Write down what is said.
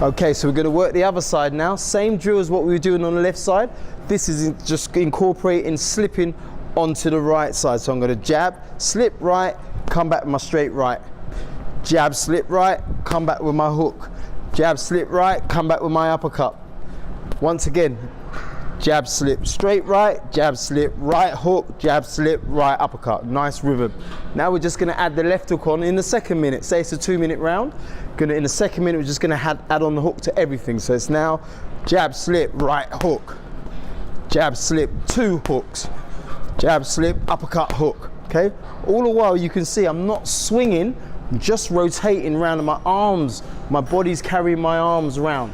Okay, so we're going to work the other side now. Same drill as what we were doing on the left side. This is just incorporating slipping onto the right side. So I'm going to jab, slip right, come back with my straight right. Jab, slip right, come back with my hook. Jab, slip right, come back with my uppercut. Once again, jab, slip, straight right, jab, slip, right hook, jab, slip, right uppercut. Nice rhythm. Now we're just going to add the left hook on in the second minute. Say it's a 2-minute round. In the second minute, we're just going to add on the hook to everything. So it's now jab, slip, right hook. Jab, slip, 2 hooks. Jab, slip, uppercut, hook. Okay? All the while you can see I'm not swinging, I'm just rotating around in my arms. My body's carrying my arms around.